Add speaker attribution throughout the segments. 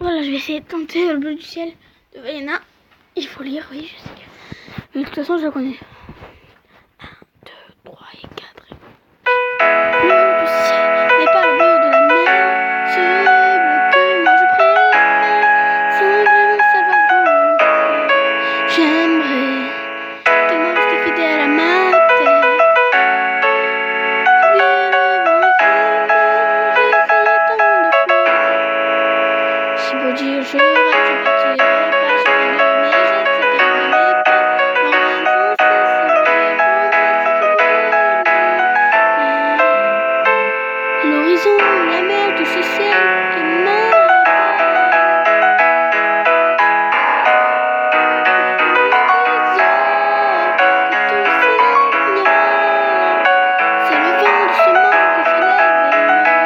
Speaker 1: Voilà, je vais essayer de tenter le bleu du ciel de Vaiana. Il faut lire, oui, je sais. Mais de toute façon, je le connais. 1, 2, 3 et 4. Bleu du ciel n'est pas le bleu de la mer. Ce bleu que moi je préfère, sans vraiment savoir pourquoi. J'aimerais tellement rester fidèle à ma terre. Oublier le vent éphémère, j'ai essayé tant de fois. Si beau dire je rêve, je partirai pas, j'ai plein de mes gestes, c'est plein de mes pas. L'envers sans cesse, c'est vrai, pour l'horizon, la mer, tout ce ciel est ma c'est le vent de ce monde que se lève et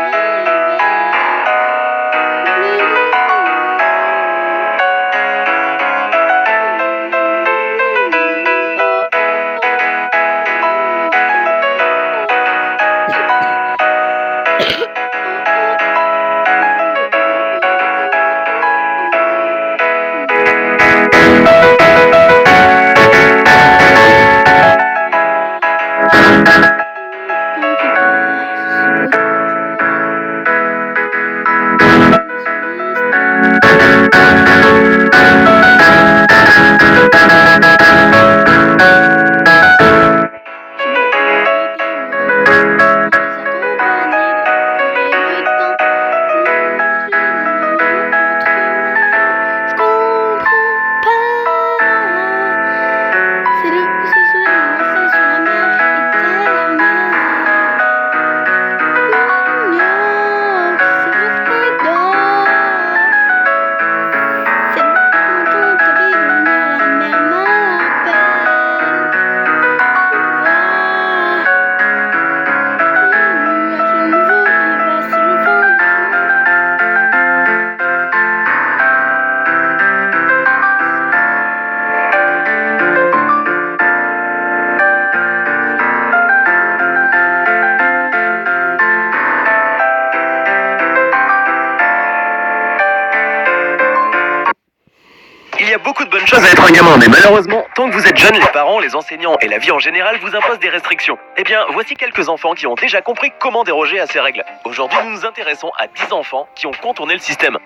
Speaker 2: Il y a beaucoup de bonnes choses à être un gamin, mais malheureusement, tant que vous êtes jeune, les parents, les enseignants et la vie en général vous imposent des restrictions. Eh bien, voici quelques enfants qui ont déjà compris comment déroger à ces règles. Aujourd'hui, nous nous intéressons à 10 enfants qui ont contourné le système.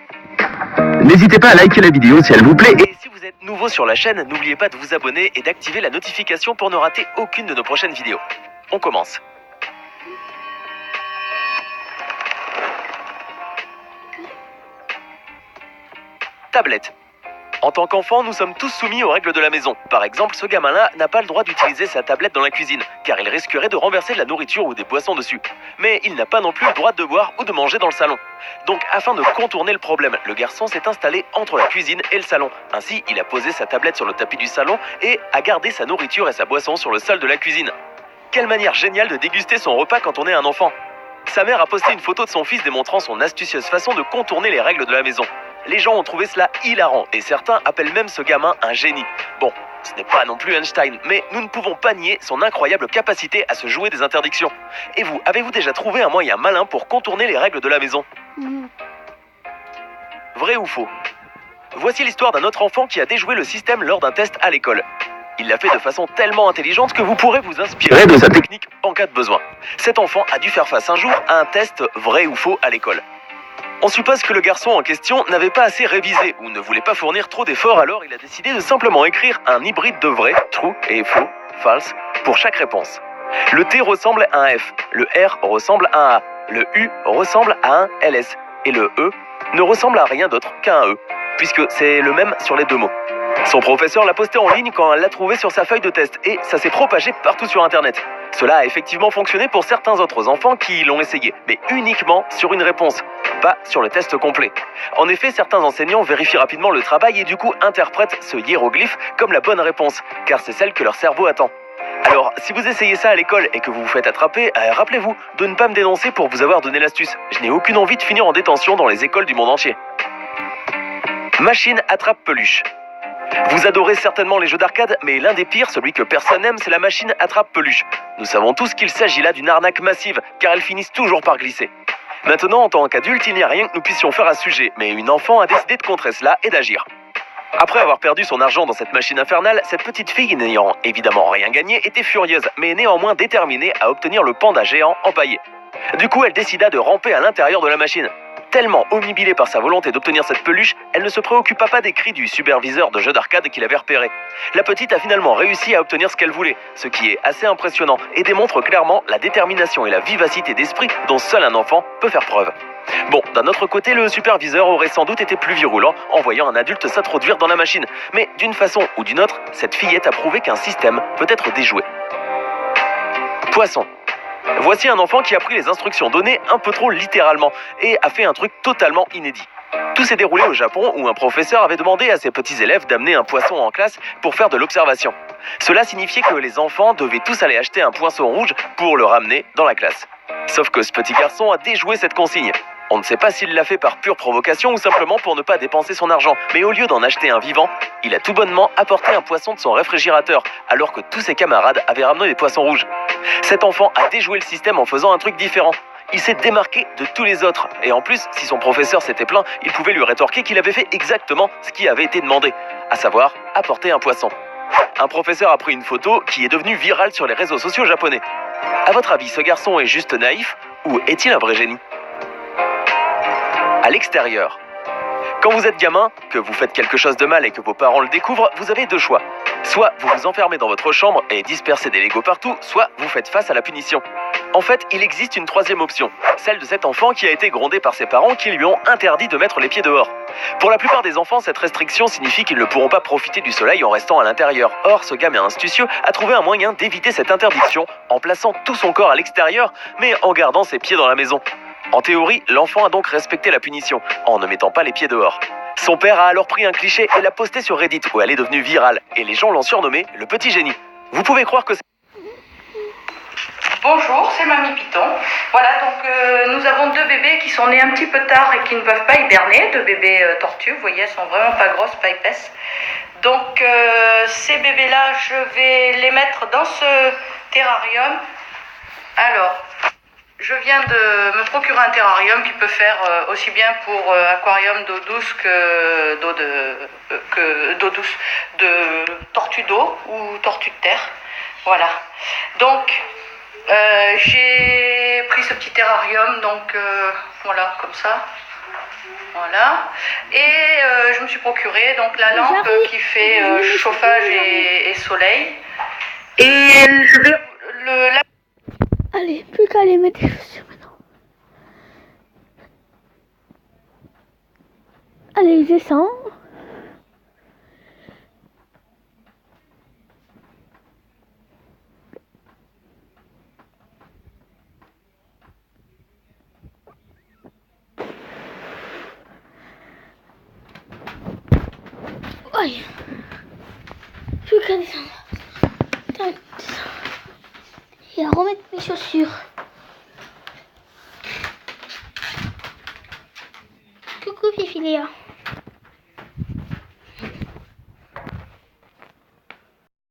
Speaker 3: N'hésitez pas à liker la vidéo si elle vous plaît
Speaker 2: Et si vous êtes nouveau sur la chaîne, n'oubliez pas de vous abonner et d'activer la notification pour ne rater aucune de nos prochaines vidéos. On commence. Tablette. En tant qu'enfant, nous sommes tous soumis aux règles de la maison. Par exemple, ce gamin-là n'a pas le droit d'utiliser sa tablette dans la cuisine, car il risquerait de renverser de la nourriture ou des boissons dessus. Mais il n'a pas non plus le droit de boire ou de manger dans le salon. Donc, afin de contourner le problème, le garçon s'est installé entre la cuisine et le salon. Ainsi, il a posé sa tablette sur le tapis du salon et a gardé sa nourriture et sa boisson sur le sol de la cuisine. Quelle manière géniale de déguster son repas quand on est un enfant. Sa mère a posté une photo de son fils démontrant son astucieuse façon de contourner les règles de la maison. Les gens ont trouvé cela hilarant et certains appellent même ce gamin un génie. Bon, ce n'est pas non plus Einstein, mais nous ne pouvons pas nier son incroyable capacité à se jouer des interdictions. Et vous, avez-vous déjà trouvé un moyen malin pour contourner les règles de la maison ? Vrai ou faux ? Voici l'histoire d'un autre enfant qui a déjoué le système lors d'un test à l'école. Il l'a fait de façon tellement intelligente que vous pourrez vous inspirer de sa technique en cas de besoin. Cet enfant a dû faire face un jour à un test vrai ou faux à l'école. On suppose que le garçon en question n'avait pas assez révisé ou ne voulait pas fournir trop d'efforts, alors il a décidé de simplement écrire un hybride de vrai, true, et faux, false, pour chaque réponse. Le T ressemble à un F, le R ressemble à un A, le U ressemble à un LS, et le E ne ressemble à rien d'autre qu'à un E, puisque c'est le même sur les deux mots. Son professeur l'a posté en ligne quand elle l'a trouvé sur sa feuille de test, et ça s'est propagé partout sur Internet. Cela a effectivement fonctionné pour certains autres enfants qui l'ont essayé, mais uniquement sur une réponse, pas sur le test complet. En effet, certains enseignants vérifient rapidement le travail et du coup interprètent ce hiéroglyphe comme la bonne réponse, car c'est celle que leur cerveau attend. Alors, si vous essayez ça à l'école et que vous vous faites attraper, rappelez-vous de ne pas me dénoncer pour vous avoir donné l'astuce. Je n'ai aucune envie de finir en détention dans les écoles du monde entier. Machine attrape-peluche. Vous adorez certainement les jeux d'arcade, mais l'un des pires, celui que personne n'aime, c'est la machine attrape-peluche. Nous savons tous qu'il s'agit là d'une arnaque massive, car elles finissent toujours par glisser. Maintenant, en tant qu'adulte, il n'y a rien que nous puissions faire à ce sujet, mais une enfant a décidé de contrer cela et d'agir. Après avoir perdu son argent dans cette machine infernale, cette petite fille, n'ayant évidemment rien gagné, était furieuse, mais néanmoins déterminée à obtenir le panda géant empaillé. Du coup, elle décida de ramper à l'intérieur de la machine. Tellement omnibilée par sa volonté d'obtenir cette peluche, elle ne se préoccupa pas des cris du superviseur de jeu d'arcade qui l'avait repérée. La petite a finalement réussi à obtenir ce qu'elle voulait, ce qui est assez impressionnant et démontre clairement la détermination et la vivacité d'esprit dont seul un enfant peut faire preuve. Bon, d'un autre côté, le superviseur aurait sans doute été plus virulent en voyant un adulte s'introduire dans la machine. Mais d'une façon ou d'une autre, cette fillette a prouvé qu'un système peut être déjoué. Poisson. Voici un enfant qui a pris les instructions données un peu trop littéralement et a fait un truc totalement inédit. Tout s'est déroulé au Japon où un professeur avait demandé à ses petits élèves d'amener un poisson en classe pour faire de l'observation. Cela signifiait que les enfants devaient tous aller acheter un poisson rouge pour le ramener dans la classe. Sauf que ce petit garçon a déjoué cette consigne. On ne sait pas s'il l'a fait par pure provocation ou simplement pour ne pas dépenser son argent, mais au lieu d'en acheter un vivant, il a tout bonnement apporté un poisson de son réfrigérateur, alors que tous ses camarades avaient ramené des poissons rouges. Cet enfant a déjoué le système en faisant un truc différent. Il s'est démarqué de tous les autres, et en plus, si son professeur s'était plaint, il pouvait lui rétorquer qu'il avait fait exactement ce qui avait été demandé, à savoir apporter un poisson. Un professeur a pris une photo qui est devenue virale sur les réseaux sociaux japonais. À votre avis, ce garçon est juste naïf ou est-il un vrai génie ? À l'extérieur. Quand vous êtes gamin, que vous faites quelque chose de mal et que vos parents le découvrent, vous avez deux choix. Soit vous vous enfermez dans votre chambre et dispersez des Legos partout, soit vous faites face à la punition. En fait, il existe une troisième option, celle de cet enfant qui a été grondé par ses parents qui lui ont interdit de mettre les pieds dehors. Pour la plupart des enfants, cette restriction signifie qu'ils ne pourront pas profiter du soleil en restant à l'intérieur. Or, ce gamin astucieux a trouvé un moyen d'éviter cette interdiction en plaçant tout son corps à l'extérieur, mais en gardant ses pieds dans la maison. En théorie, l'enfant a donc respecté la punition, en ne mettant pas les pieds dehors. Son père a alors pris un cliché et l'a posté sur Reddit, où elle est devenue virale, et les gens l'ont surnommé le petit génie. Vous pouvez croire que c'est...
Speaker 4: Bonjour, c'est Mamie Python. Voilà, donc nous avons deux bébés qui sont nés un petit peu tard et qui ne peuvent pas hiberner, deux bébés tortues, vous voyez, elles sont vraiment pas grosses, pas épaisses. Donc ces bébés-là, je vais les mettre dans ce terrarium. Alors, je viens de me procurer un terrarium qui peut faire aussi bien pour aquarium d'eau douce que d'eau douce, de tortue d'eau ou tortue de terre. Voilà. Donc, j'ai pris ce petit terrarium, donc voilà, comme ça. Voilà. Et je me suis procuré donc la lampe qui fait chauffage et soleil. Et je vais
Speaker 1: Allez, plus qu'à aller mettre les chaussures maintenant. Allez, descends. Ouais. Plus qu'à descendre. Attends, descends. Et à remettre mes chaussures. Coucou Fifi Léa.